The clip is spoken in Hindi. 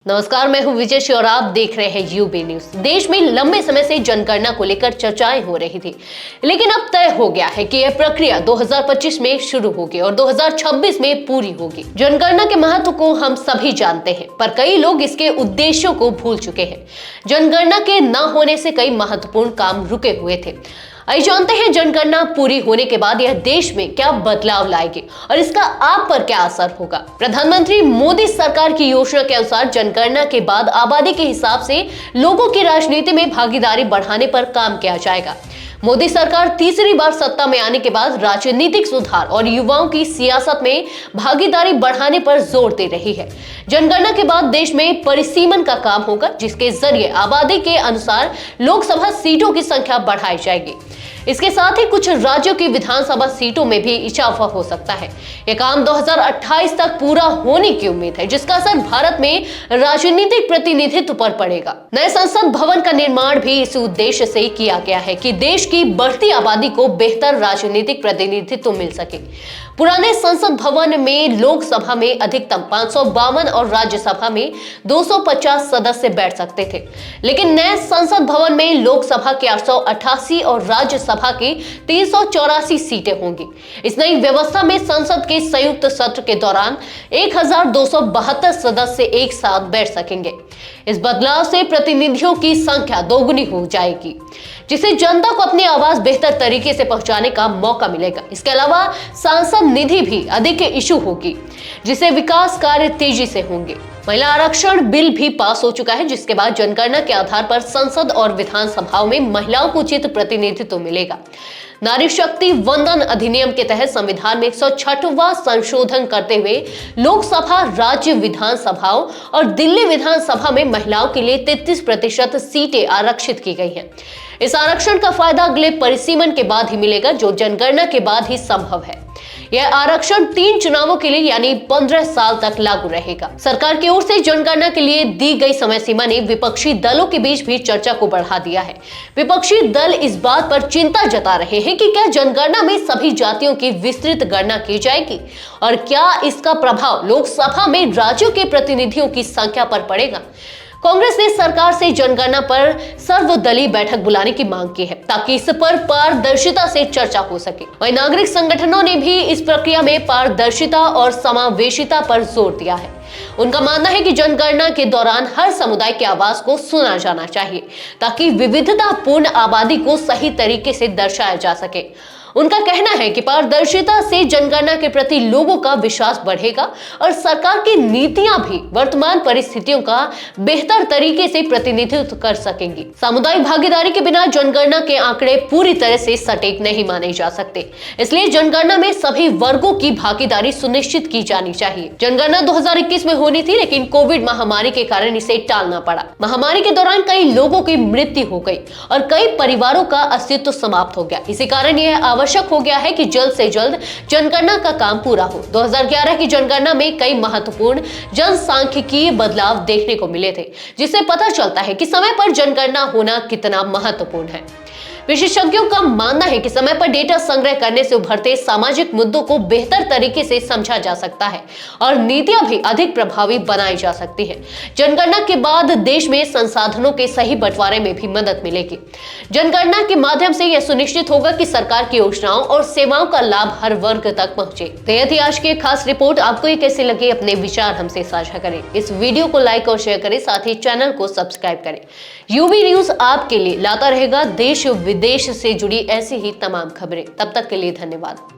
नमस्कार, मैं हूं विजय श्री और आप देख रहे हैं यूबी न्यूज। देश में लंबे समय से जनगणना को लेकर चर्चाएं हो रही थी, लेकिन अब तय हो गया है कि यह प्रक्रिया 2025 में शुरू होगी और 2026 में पूरी होगी। जनगणना के महत्व को हम सभी जानते हैं, पर कई लोग इसके उद्देश्यों को भूल चुके हैं। जनगणना के न होने से कई महत्वपूर्ण काम रुके हुए थे। आइए जानते हैं जनगणना पूरी होने के बाद यह देश में क्या बदलाव लाएगी और इसका आप पर क्या असर होगा। प्रधानमंत्री मोदी सरकार की योजना के अनुसार जनगणना के बाद आबादी के हिसाब से लोगों की राजनीति में भागीदारी बढ़ाने पर काम किया जाएगा। मोदी सरकार तीसरी बार सत्ता में आने के बाद राजनीतिक सुधार और युवाओं की सियासत में भागीदारी बढ़ाने पर जोर दे रही है। जनगणना के बाद देश में परिसीमन का काम होगा, जिसके जरिए आबादी के अनुसार लोकसभा सीटों की संख्या बढ़ाई जाएगी। इसके साथ ही कुछ राज्यों की विधानसभा सीटों में भी इजाफा हो सकता है। यह काम 2028 तक पूरा होने की उम्मीद है, जिसका असर भारत में राजनीतिक प्रतिनिधित्व पर पड़ेगा। नए संसद भवन का निर्माण भी इस उद्देश्य से किया गया है कि देश की बढ़ती आबादी को बेहतर राजनीतिक प्रतिनिधित्व मिल सके। पुराने संसद भवन में लोकसभा में अधिकतम 552 और राज्यसभा में 250 सदस्य बैठ सकते थे, लेकिन नए संसद भवन में लोकसभा के 888 और राज्यसभा की 384 सीटें होंगी। इस नई व्यवस्था में संसद के संयुक्त सत्र के दौरान 1272 सदस्य एक साथ बैठ सकेंगे। इस बदलाव से प्रतिनिधियों की संख्या दोगुनी हो जाएगी, जिससे जनता को अपनी आवाज बेहतर तरीके से पहुंचाने का मौका मिलेगा। इसके अलावा सांसद निधि भी अधिक इशू होगी, जिससे विकास कार्य तेजी से होंगे। महिला आरक्षण बिल भी पास हो चुका है, जिसके बाद जनगणना के आधार पर संसद और विधानसभाओं में महिलाओं को उचित प्रतिनिधित्व मिलेगा। नारी शक्ति वंदन अधिनियम के तहत संविधान में 106वां संशोधन करते हुए लोकसभा, राज्य विधानसभाओं और दिल्ली विधानसभा में महिलाओं के लिए 33% सीटें आरक्षित की गई हैं। इस आरक्षण का फायदा अगले परिसीमन के बाद ही मिलेगा, जो जनगणना के बाद ही संभव है। यह आरक्षण 3 चुनावों के लिए यानी 15 साल तक लागू रहेगा। सरकार की ओर से जनगणना के लिए दी गई समय सीमा ने विपक्षी दलों के बीच भी चर्चा को बढ़ा दिया है। विपक्षी दल इस बात पर चिंता जता रहे हैं कि क्या जनगणना में सभी जातियों की विस्तृत गणना की जाएगी और क्या इसका प्रभाव लोकसभा में राज्यों के प्रतिनिधियों की संख्या पर पड़ेगा। कांग्रेस ने सरकार से जनगणना पर सर्वदलीय बैठक बुलाने की मांग की है, ताकि इस पर पारदर्शिता से चर्चा हो सके। वहीं नागरिक संगठनों ने भी इस प्रक्रिया में पारदर्शिता और समावेशिता पर जोर दिया है। उनका मानना है कि जनगणना के दौरान हर समुदाय की आवाज को सुना जाना चाहिए, ताकि विविधतापूर्ण आबादी को सही तरीके से दर्शाया जा सके। उनका कहना है कि पारदर्शिता से जनगणना के प्रति लोगों का विश्वास बढ़ेगा और सरकार की नीतियां भी वर्तमान परिस्थितियों का बेहतर तरीके से प्रतिनिधित्व कर सकेंगी। सामुदायिक भागीदारी के बिना जनगणना के आंकड़े पूरी तरह से सटीक नहीं माने जा सकते, इसलिए जनगणना में सभी वर्गों की भागीदारी सुनिश्चित की जानी चाहिए। जनगणना 2021 में होनी थी, लेकिन कोविड महामारी के कारण इसे टालना पड़ा। महामारी के दौरान कई लोगों की मृत्यु हो गई और कई परिवारों का अस्तित्व समाप्त हो गया। इसी कारण यह आवश्यक हो गया है कि जल्द से जल्द जनगणना का काम पूरा हो। 2011 की जनगणना में कई महत्वपूर्ण जनसांख्यिकीय बदलाव देखने को मिले थे, जिससे पता चलता है कि समय पर जनगणना होना कितना महत्वपूर्ण है। विशेषज्ञों का मानना है कि समय पर डेटा संग्रह करने से उभरते सामाजिक मुद्दों को बेहतर तरीके से समझा जा सकता है और नीतियां भी अधिक प्रभावी बनाई जा सकती हैं। जनगणना के बाद देश में संसाधनों के सही बंटवारे में भी मदद मिलेगी। जनगणना के माध्यम से यह सुनिश्चित होगा कि सरकार की योजनाओं और सेवाओं का लाभ हर वर्ग तक पहुंचे। तो यह थी आज की खास रिपोर्ट। आपको ये कैसी लगी, अपने विचार हमसे साझा करें। इस वीडियो को लाइक और शेयर करें, साथ ही चैनल को सब्सक्राइब करें। यूबी न्यूज आपके लिए लाता रहेगा देश विदेश से जुड़ी ऐसी ही तमाम खबरें। तब तक के लिए धन्यवाद।